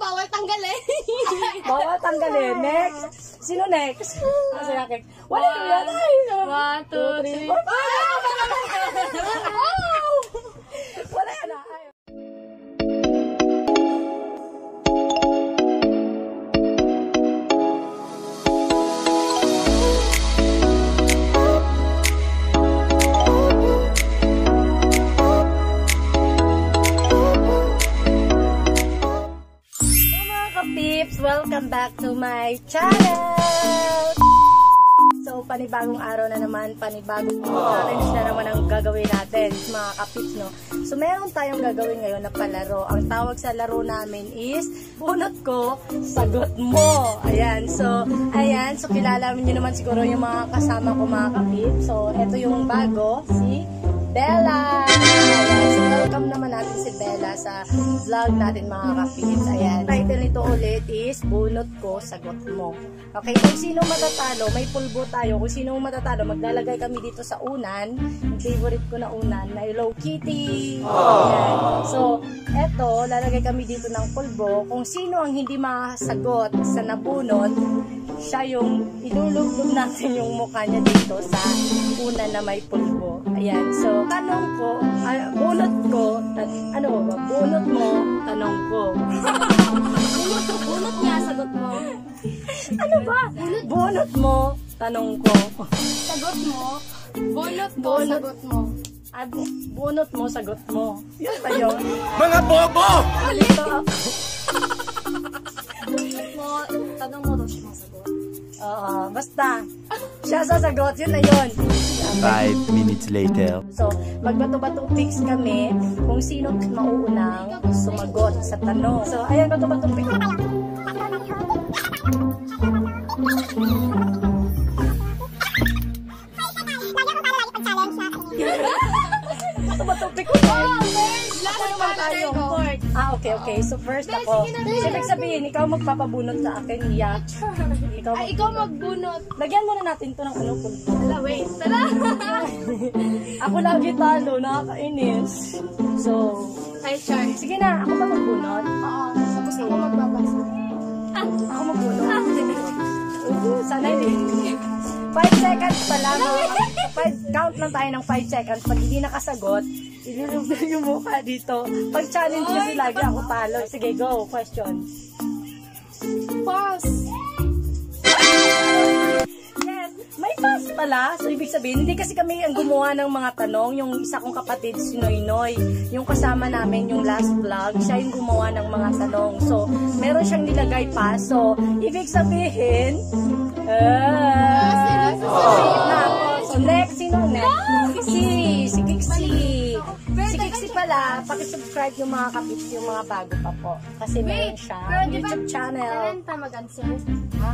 Bawal tanggalin. Bawal tanggalin. Next. Sino next? Kasi akin. Wala ko yan. 1, 2, 3. Wala yan na. Welcome back to my channel! So, panibagong araw na naman, panibagong challenge na naman ang gagawin natin, mga kapips, no? So, meron tayong gagawin ngayon na palaro. Ang tawag sa laro namin is, bunot ko, sagot mo! Ayan, so, kilala nyo naman siguro yung mga kasama ko, mga kapips. So, eto yung bago, si Bella! Ayan, so welcome naman natin si Bella sa vlog natin, mga kapips. Ayan, title nito ulit is Bunot Ko, Sagot Mo. Okay, kung sino matatalo, may pulbo tayo. Kung sino matatalo, maglalagay kami dito sa unan. Yung favorite ko na unan na Hello Kitty. Ayan. So, eto, lalagay kami dito ng pulbo. Kung sino ang hindi makasagot sa nabunot, siya yung ilulublog natin yung mukha niya dito sa unan na may pulbo. Ayan, so, tanong ko, bunot ko, ano ba? Bunot mo, tanong ko. Bunot niya, sagot mo. Ano ba? Bunot mo, tanong ko. Sagot mo. Bunot mo, sagot mo. Ay, bunot mo, sagot mo. Yun ba yun? Mga bobo! Alito. Bunot mo, tanong mo, tapos mo sagot. Basta. Siya sasagot, yun na yun. 5 minutes later. So, magbato-bato picks kami kung sino mauunang sumagot sa tanong. So, ayan, bato-bato picks. Bato-bato picks. Okay. So, first ako. Ibig sabihin, ikaw magpapabunot sa akin, Iya. Ikaw magbunot. Lagyan muna natin to ng ano po. Wait. Tara! Ako lagi talo, nakakainis. So, Hi, Char. sige na, ako ba magbunot? Oo. Tapos ako magbabasa. Ako magbunot? Sana hindi. 5 seconds pa lang. Count lang tayo ng 5 seconds. Pag hindi nakasagot, ilulubog yung mukha dito. Pag challenge kasi lagi ako talo. Sige, go. Questions. Pause. Yes, may pass pala. So, ibig sabihin, hindi kasi kami ang gumawa ng mga tanong. Yung isa kong kapatid, si Noynoy, yung kasama namin, yung last vlog, siya yung gumawa ng mga tanong. So, meron siyang nilagay pa. So, ibig sabihin, so, next, sino next? Si Kixie. Si Kixie pala, pakisubscribe yung mga kapits, yung mga bago pa po. Kasi meron siya YouTube channel. Talenta mag-answer. Ha?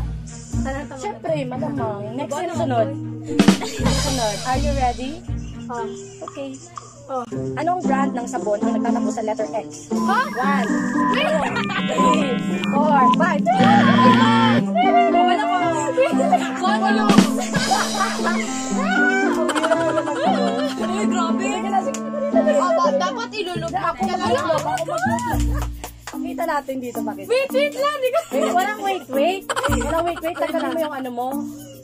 Siyempre, malamang. Next, sino sunod? Sunod. Are you ready? Okay. Anong brand ng sabon ang nagtatapos sa letter X? 1, 2, 3, 4, 5. Wala ko. Kolo. Uy, grabe. Dapat ilulubog. Ako mag-vlog. Pakita natin dito, bakit? Wait lang. Walang wait. Tagkalan mo yung ano mo.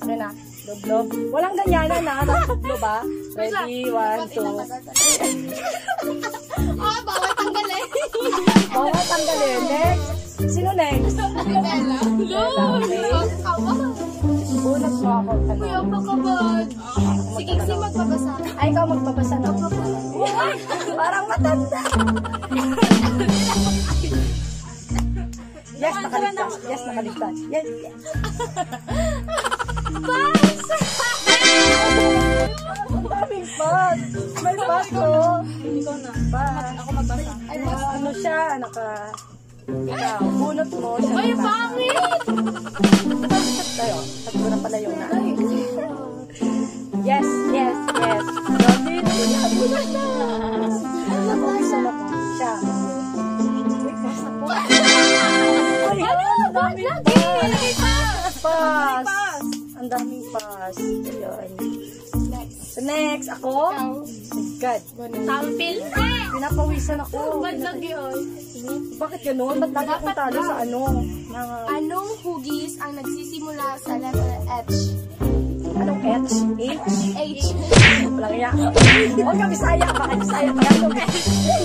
Ano na? Loblob. Walang ganyanan na. Loblob ba? Ready? 1, 2. Bawal tanggalin. Bawal tanggalin. Next. Sino next? Bella. Bunot mo ako. Kuya, pakabag. Si Kixie magbabasa. Ay, ikaw magbabasa na. Parang matanda. Yes, nakaligtas. Yes. Pass! Ang daming pass. May pass, oh. Ikaw na. Pass. Ako magbasa. Ay, ano siya? Ikaw, bunot mo. Ay, pangit! Tayo, tatlo na pala yung na. Yes. Grabe, bunot na. Isa na po. Siya. Ang daming pass. Ang daming pass. So next, ako? God. Tampil. Pinapawisan ako. Badlag yun. Bakit ganun? Ba't lagi akong talo sa ano? Mga... Anong hugis ang nagsisimula sa letter H? Anong H? H? H. Walang iya. Huwag ka Bisaya. Bakit Bisaya? Tagalog.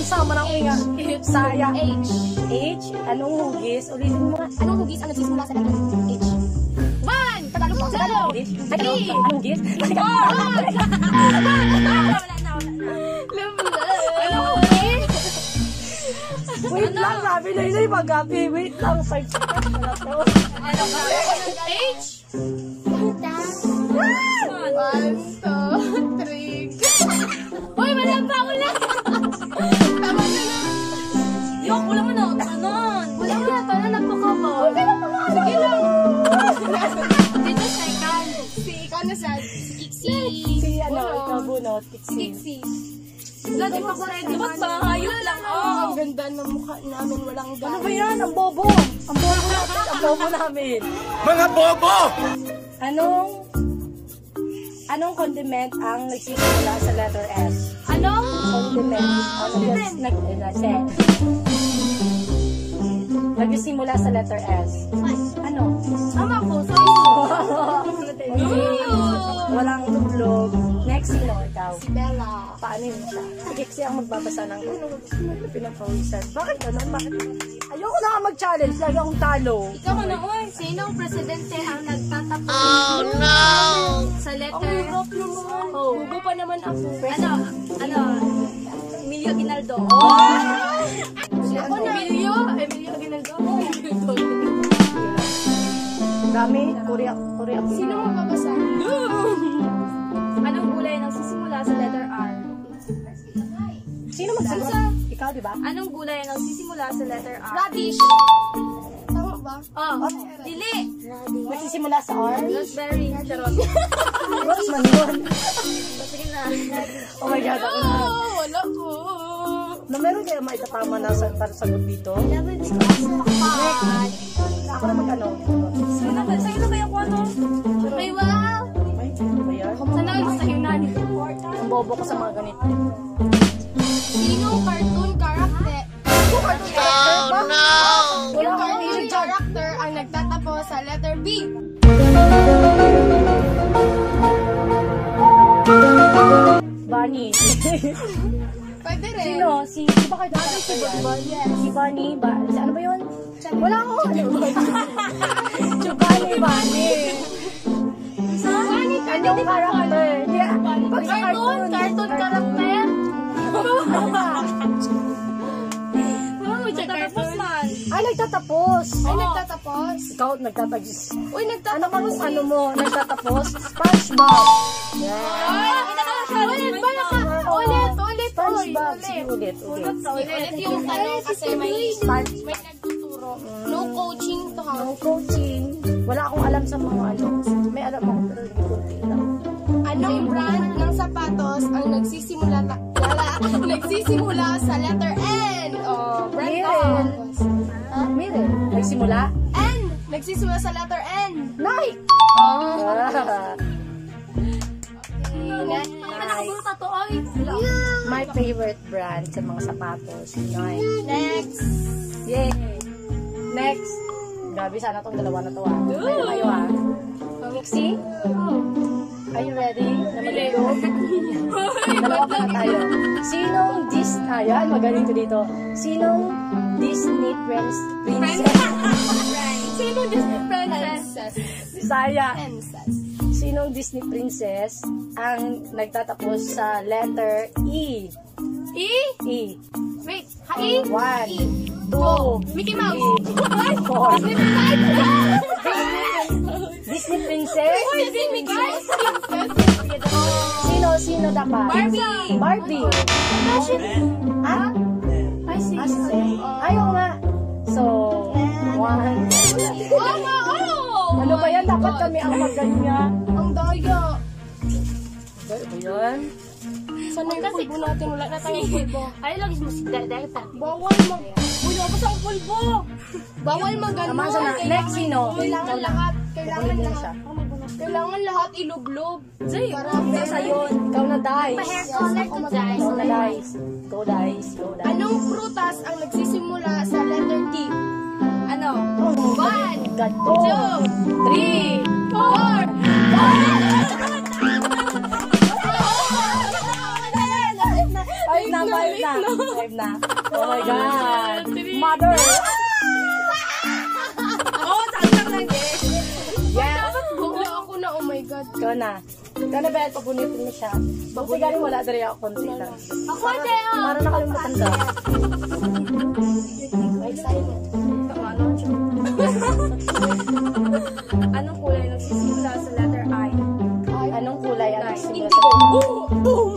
Sama ng inga. Bisaya. H. H? Anong hugis? Ulitin mo nga. Anong hugis ang nagsisimula sa letter H? 1. Tagalog po. Tagalog. Tagalog. Anong hugis? Wait lang, sabi na yun, mag-gabi. Wait lang, 5 seconds na to. H. 1, 2, 3. Uy, wala pa ako lang. Tama na na. Yok, wala mo na. Tanon. Wala mo na. Tanon, nagpakaba. Okay lang pa. Sige lang. Dito second. Si ikaw na sa Kixi. Si ano, ikaw bunot, Kixi. Kixi. Dati pa ko ready. Ba't ba? Hayop lang. Ang ganda ng mukha namin. Walang Ano gano'n. ba yan? Ang bobo. Ang bobo natin. Ang bobo namin. Mga bobo! Anong condiment ang nagsisimula sa letter S? Anong? Condiment. Nagsisimula sa letter S. Ano? Tama ko. Sorry. Walang tublog. Next, sino? Ikaw. Si Bella. Paano yun siya? Sige, kasi ang magbabasa ng pinag-provisan. Bakit ganun? Bakit? Ayoko na nga mag-challenge. Lagi akong talo. Ikaw na noon. Sinong presidente ang nagtatapos? Sa letter? Oh. Hugo pa naman ako. Emilio Aguinaldo. Ako na. Emilio Aguinaldo. Dami. Korea. Sino mababasa? Anong gulay ang nagsisimula sa letter R? Sino magsagot? Ikaw, di ba? Anong gulay ang nagsisimula sa letter R? Radish. Tama ba? Oh, dili. Nagsisimula sa R? Raspberry. Charot. Rose man yun. Sige na. Oh my God, ako na. Wala ko. Na meron kaya maitatama na sa sagot dito? Next. Ako na mag-ano. Sa'yo na kaya ko ano? May wow. Ay, ano ba yan? Sana sa Yunani. Ang bobo ko sa mga ganito. Sinong cartoon character? Wala akong Cartoon hilig dyan. character ang nagtatapos sa letter B. Bunny. Pwede rin. Sino? Di ba kayo dati si Bunny? Si Bunny ba? Ano ba yun? Wala ako. Si Bunny. Anong character? Pag sa Cartoon character? Ano ba? Tapos man. Ay, nagtatapos. Ay, nagtatapos. Ikaw, nagtatapos. Uy, Ano nagtatapos. bang ano mo? Nagtatapos? SpongeBob. Yeah. Ulit. SpongeBob. Sige, ulit. Ulit yung tanong kasi may nagtuturo. No coaching to ha. No coaching. Wala akong alam sa mga ano. May alam ako pero hindi ko alam. Anong brand ng sapatos ang nagsisimula sa letter N? Oh, brand Miren. of. Miren. Nagsimula? N. Nagsisimula sa letter N. Nike. Oh. Nice. My favorite brand sa mga sapatos. Nike. Next. Yay. Next. Grabe sana tong dalawa na to ah. Ayun kayo ah. Mixie? Are you ready? Na mag-go? Dalawa pa na tayo. Sinong ayan, magaling ko dito. Sinong Disney princess? Sino Disney princess? Bisaya. Princess. Sinong Disney princess ang nagtatapos sa letter E? E? E. Wait. E? 1, 2, Mickey Mouse. 4. Disney princess? Disney Mouse. Sino dapat? Barbie. Ah? I see. Ayaw nga. So, 1. Ano ba yan? Dapat kami ang maganya. Ang daya. Ano ba yan? Sana yung pulbo natin. Wala na tayong pulbo. Ay, lagi mo si Dada. Bawal mag... Wala pa sa pulbo. Bawal mag-ano. Naman sa next sino? Kailangan lahat. Kukunin din siya. Kailangan lahat ilublob. Zay, sa yun. Ikaw na dice. Pa-hair color to guys. Ikaw na dice. Go dice. Anong prutas ang nagsisimula sa letter 1, 2, 3, 4, 5 na. 5 na. Oh my God. Mother. Oo, saksak lang eh. Yes. Bukla ako na, oh my God. Ikaw na. Ikaw na, Beth, pabunitin mo siya. Kasi galing wala dari ako, konti lang. Ako, Deo. Para nakalimutan daw. Wait, silent. Anong kulay nagsisimula sa letter I? Anong kulay ang nagsimula Indigo. sa... Boom!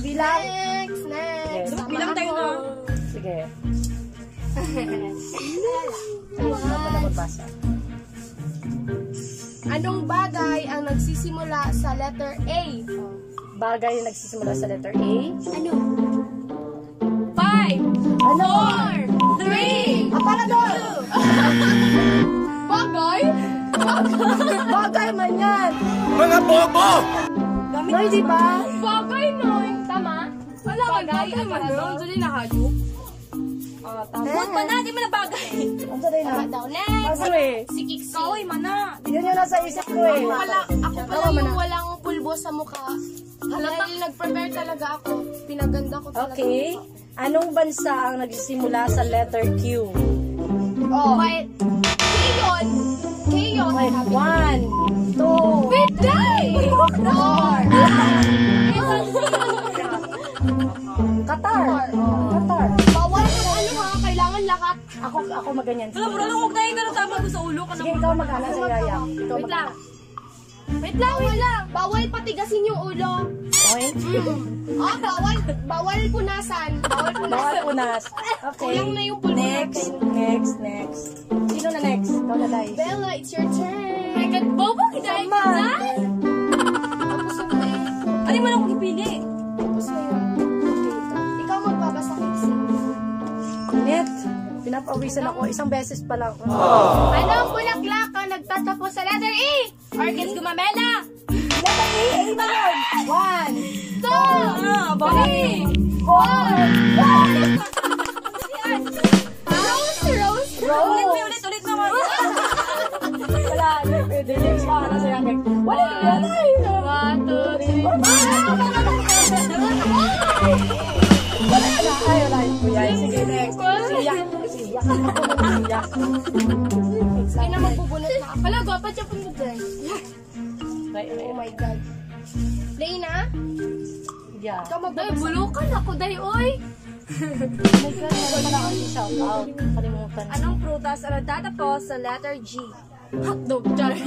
Bilang? Next. Yes. Bilang tayo na. Sige. Ano ba na magbasa? Anong bagay ang nagsisimula sa letter A? Bagay yung nagsisimula sa letter A? Ano? 5, Ano? 4, 3, Aparador! Bagay? Bagay man yan! Mga bobo! No, di ba? Bagay, no. Tama? Wala ka bagay. Ano? Dali na hayop. Tama. Huwag pa na, di mo na bagay. Ang sabi na? Daw, next. Ano eh? Si Kiksi. Kaway, mana. Yun yung nasa isip ko eh. Ako pala yung walang pulbo sa mukha. Dahil nag-prepare talaga ako. Pinaganda ko talaga. Okay. Anong bansa ang nagsisimula sa letter Q? Oh. Wait. K yun. Wait, 1, 2, Biday! 4. Qatar. Qatar. Bawal ka ano ha, kailangan lakat. Ako maganyan. Alam mo, huwag na yung tama ko sa ulo ka Sige, ikaw mag-alas sa yaya. Ikaw Wait lang. Wait lang. Bawal patigasin yung ulo. Okay? Bawal punasan. Bawal unas. Okay. Kulang na yung pulbo Next. Sino na next? Ikaw na, Dai. Bella, it's your turn. My God, bobo, kidahil ka Sama. dyan? Tapos na eh. Ano mo lang kung ipili? Tapos na yun. Ikaw magbabasa kasi. Net. Pinapawisan ako. Isang beses pa lang. Anong bulaklak ang nagtatapos sa letter E? Orchids gumamela. Letter A. A na yun. 1, 2, 3, 4. Rose. Ulit mo. Wala. Pwede. Next pa. Ano sa yangin? Wala. Ay. 1, 2, 3. Wala na. Ay, wala. Kuya. Sige, next. Siyak. Siyak. Sige na magbubunot na. Pala, gwapa siya pumugay. Oh my God. Dahil na? Yeah. Ikaw magbabasa. Ay, bulukan ako, dahi, oy. Oh my God. Meron pala akong shout out. Kalimutan. Anong prutas ang nagtatapos sa letter G? Hotdog. 5, 4,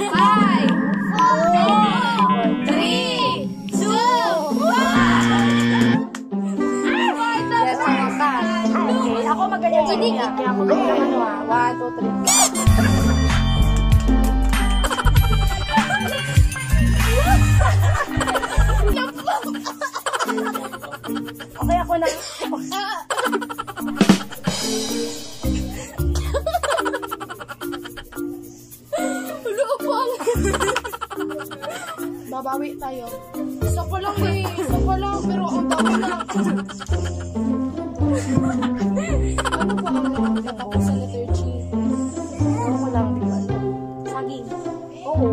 3, 2, 1. Yes, ang wakas. Okay, ako maganyan sa niya. Kaya ako maganyan 1, 2, 3. Okay, ako na. Babawi tayo. Isa pa lang eh. Isa pa lang. Pero ang dami na. Ano pa ang nagtatapos sa letter G? Ako lang, di ba? Saging. Oo.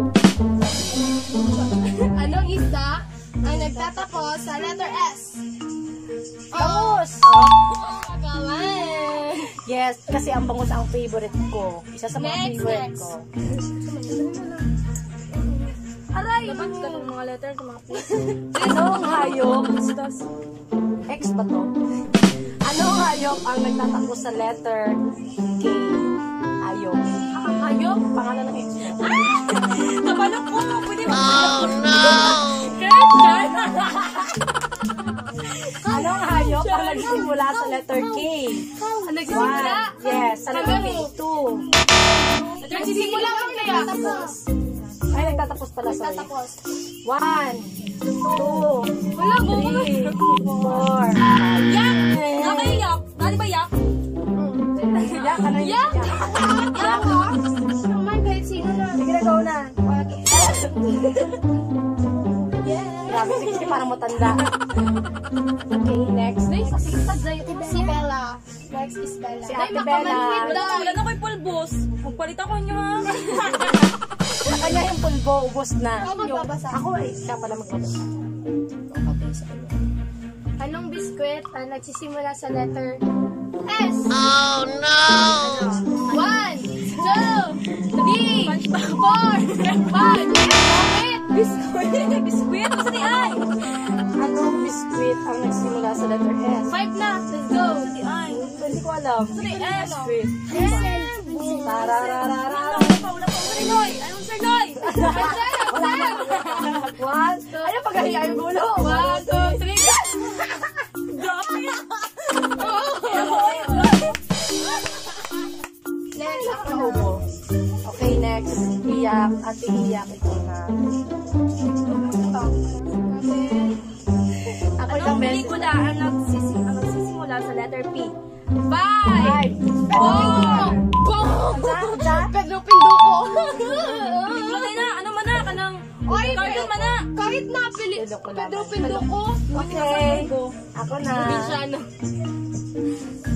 Anong isda ang nagtatapos sa letter S? Bangus! Pagawan. Yes, kasi ang bangus ang favorite ko. Isa sa mga Next, favorite next. ko. Aray! Dapat ganun mga letter sa mga place. Anong hayop? X ba to? Anong hayop ang nagtatapos sa letter K? Hayop. Hayop? Pangalan ng X mo. Nabalok ko. Pwede ba? Oh no! Anong hayop ang nagsimula sa letter K? Nagsimula? 1. Yes, sa letter K. 2. Nagsisimula kang nagtatapos. Ay, nagtatapos pala, sorry. Nagtatapos. 1, 2, Wala ko. 3, 4. Yak! Nakaiyak. Dali ba yak? Yak, ano yung yak? Yak ha? Naman kahit sino na. Sige na, go na. Grabe, 60 parang matanda. Okay, next. Si Bella. Next is Bella. Si Ay, Ate Bella. Wala na ko'y pulbos. Magpalit ako niyo ha. Sa kanya yung pulbo, ubos na. Ako magbabasa. Ako ay siya pala magbabasa. Anong biskwit ang nagsisimula sa letter S? Oh no! 1, 2, 3, 4, 5, Biskuit. Biskwit. Basta ni Ay. Anong biskuit ang nagsimula sa letter S? 5 na. Let's go. Si Ay. Hindi ko alam. S. Biskuit. Tarararara. Wala pa. Sir Noy. Anong Sir Noy? One, two. Ano paghahiya yung gulo? 1, 2, 3. Grabe. Next. Paubo. Okay, next. Iyak. Ate iyak. Ito na. Ako Anong yung best. pelikula ang nagsisimula sa letter P? 5, Five. 4, Pedro Pinduko. Pelikula na. Ano man na? Kanang Oy, cartoon man na. kahit na Pedro Pinduko. Okay. Ako na. Provinciano.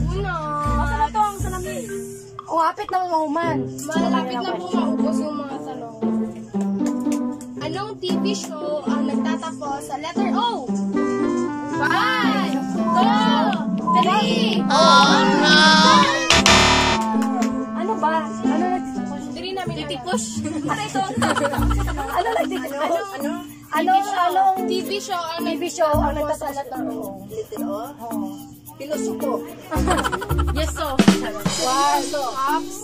Una. Basta na to ang salamin. Wapit na mga human. Malapit na po maubos yung mga tanong. Anong TV show ang nagtatapos sa letter O? 5, 2, 3. Oh no! Ano ba? Ano nagtitipos? Diri namin titipush. Basta ito. Ano nagtitipos? Anong TV show ang TV show ang nagtatapos sa letter O? Pilosopo. Yes, so. 1, Ups.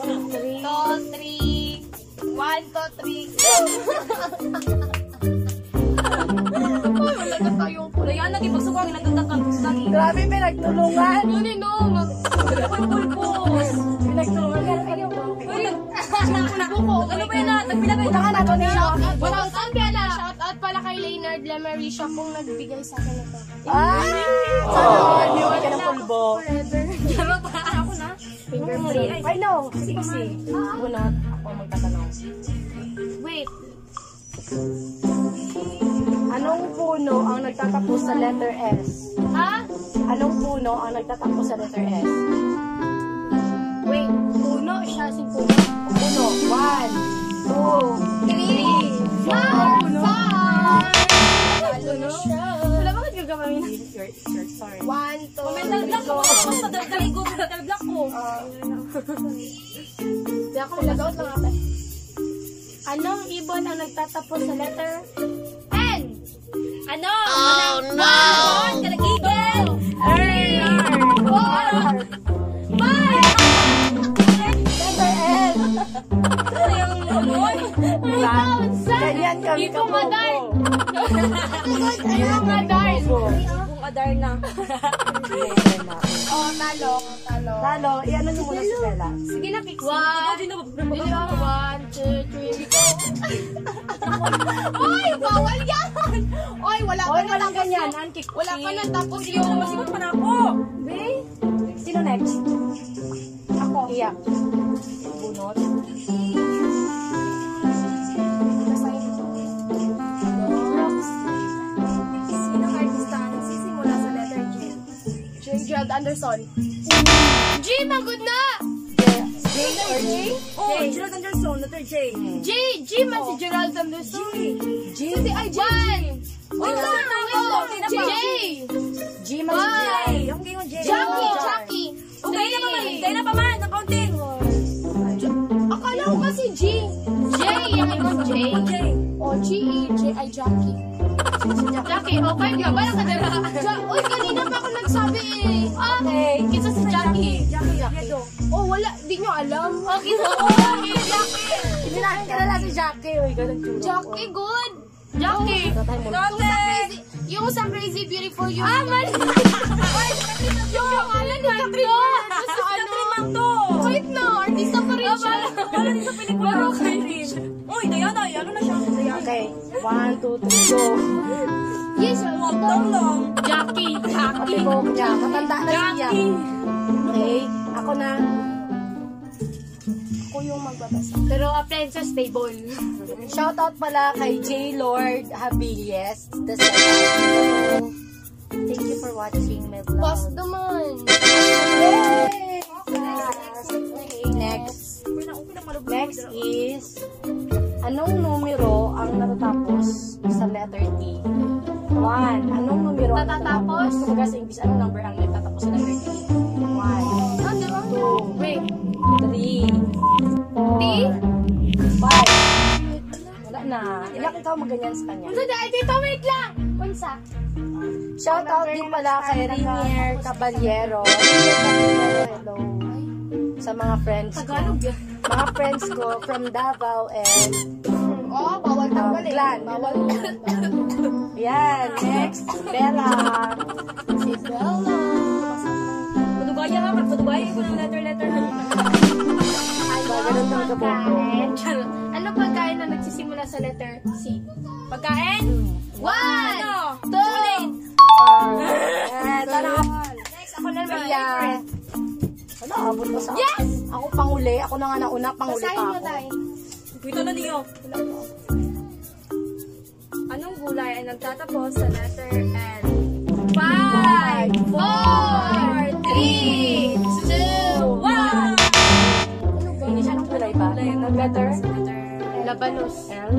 2, 3. 2, 3. 1, 2, 3. Ay, wala na tayong Wala yan. Nagipagsuko ang nagtatakan. Lagi. Grabe, pinagtulungan. Yun eh, no. Pulbos. Pinagtulungan. Ano ba yan na? Nagpilagay Punta ka na doon niya. Shout out pala kay Leonard Lamarisha kung nagbigay sa akin ito. Ay! Sana, niwan ka ng pulbo. Charot ha. Ako na. Fingerprint. Ay, no. Siksi. Bunot. Ako ang magtatanong. Wait. Anong puno ang nagtatapos sa letter S? Ha? Anong puno ang nagtatapos sa letter S? Wait. Puno siya si Puno. Puno. 1, 2, 3, 4, 5. Puno siya. Wala bakit gagawin? Sorry. 1, 2, Mental block ko. Basta dali ko. Mental block ko. Di ako nag-out lang ako. Anong ibon ang nagtatapos sa letter N. Ano? Oh no! Kalagigil. letter L? Ganyan kami Ipong Adar. Ipong Adar. Kung adar na. Oh, talo. Talo, i-ano nyo muna si Bella. Sige na, Pixie. 1, 2, 3, go. Oy, bawal yan! Oy, wala pa Oy, na walang tapos ganyan. yung... Ankik. Wala pa na tapos yung... Masigot pa na ako. Be? Sino next? Ako. Iyak. Bunot. Sino artista ang nagsisimula sa letter J? Gerald Anderson. G, magod na! J or J? Oh, Gerald Anderson, letter J. G man si Gerald Anderson. J. Hindi, ay, J. Wait lang, J. G man si J. Okay yung J. Jackie. Dahil na pa man, ng kaunting. Akala ko kasi G. J, yung ibang J. O, G-E, J, ay Jackie. Jackie, okay ka ba? Uy, kanina pa ako nagsabi eh. Okay. Kita si Jackie. Jackie. Oh, wala. Di nyo alam. Okay, Jackie. Hindi namin kalala si Jackie. Uy, ganun tsura. Jackie, good. Jackie. Tatay mo. Yung sa Crazy Beautiful You. Mali. Yung pangalan ni Katrina. Sa ano? Kahit na, artista pa rin siya. Wala din sa pelikula. Uy, Diana, ano na siya? Okay. 1, 2, 3, go. Yes, Huwag lang. Jackie. Pati mo niya. Matanda na siya. Okay. Ako na. Ako yung magbabasa. Pero a princess stable. Shoutout pala kay J. Lord Habilies. Thank you for watching my vlog. Boss naman. Yeah. letter T. 1. Anong numero ang Tatatapos? Kumbaga sa English, anong number ang nagtatapos sa letter T? 1, Ah, di ba? 2, Wait. 3, 4, T? 5. Wala na. Ilang ikaw maganyan sa kanya? Unsa dahil dito? Wait lang! Unsa? Shout out din pala kay Rinier Caballero. Hello. Sa mga friends ko. Tagalog yan. Mga friends ko from Davao and Oh, bawal tanggal eh. Glan. Bawal. Yan, next, Bella. Si Bella. Patugaya ka, patugaya ko ng letter. Ba, ganun daw ka bongko. Charot. Ano pagkain na nagsisimula sa letter C? Pagkain? 1, Ano? 2, Next, ako na naman. Kaya, wala, abot mo sa akin. Yes! Ako panguli, ako na nga nauna, panguli Basahin pa mo ako. tayo. Ito na niyo. Anong gulay ay nagtatapos sa letter N? 5, 4, 3, 2, 1. Hindi siya ng kulay ba? Nag-letter? Labanos. L?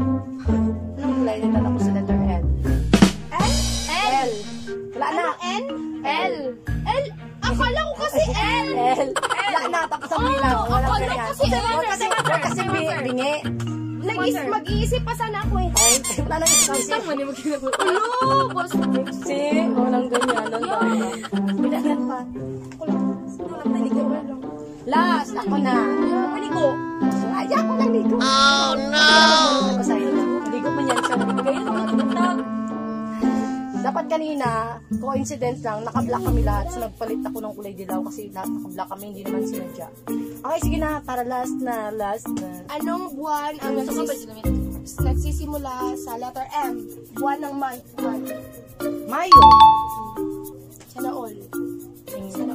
Anong kulay na tatapos sa letter L? L. Wala na. N? L. L? Akala ko kasi L. L. Wala na, tapos ang bilang. Walang akala ganyan. ko kasi Huwag kasi bingi. Mag-iisip pa sana ako eh. Ay, wala nang isip. Tama ni mo ginagawa. Ano? Boss. Si, walang ganyan. Bilagan pa. Last, ako na. Maligo. Ay, ako naligo. Oh no! Naligo man yan siya. Dapat kanina, coincidence lang, naka-black kami lahat. So, nagpalit ako ng kulay dilaw kasi lahat naka-black kami, hindi naman sinadya. Okay, sige na, para last na. Anong buwan ang nagsisimula sa letter M? Buwan ng month. Mayo. Sana all.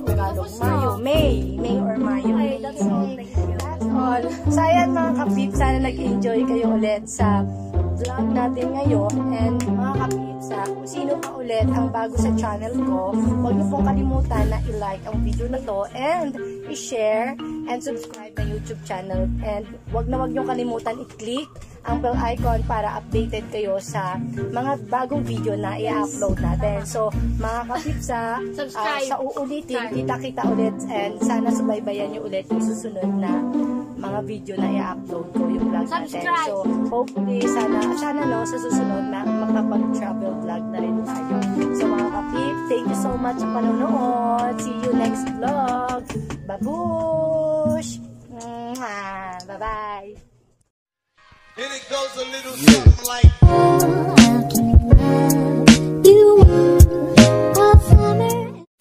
Tagalog. Mayo. May or Mayo. Okay, that's all. Thank you. That's all. So, ayan mga kapit, sana nag-enjoy kayo ulit sa vlog natin ngayon. And mga kapit, kung sino pa ulit ang bago sa channel ko, huwag niyo pong kalimutan na i-like ang video na to and i-share and subscribe na YouTube channel. And huwag niyo kalimutan i-click ang bell icon para updated kayo sa mga bagong video na i-upload natin. So, mga kapipsa, sa uulitin, kita-kita ulit and sana subaybayan niyo ulit yung susunod na mga video na i-upload ko yung vlog natin. So, hopefully, sana no, sa susunod na makapag-travel vlog na rin tayo. So, mga kapip, thank you so much sa panonood. See you next vlog. Babush! Bye-bye! And it goes a little something like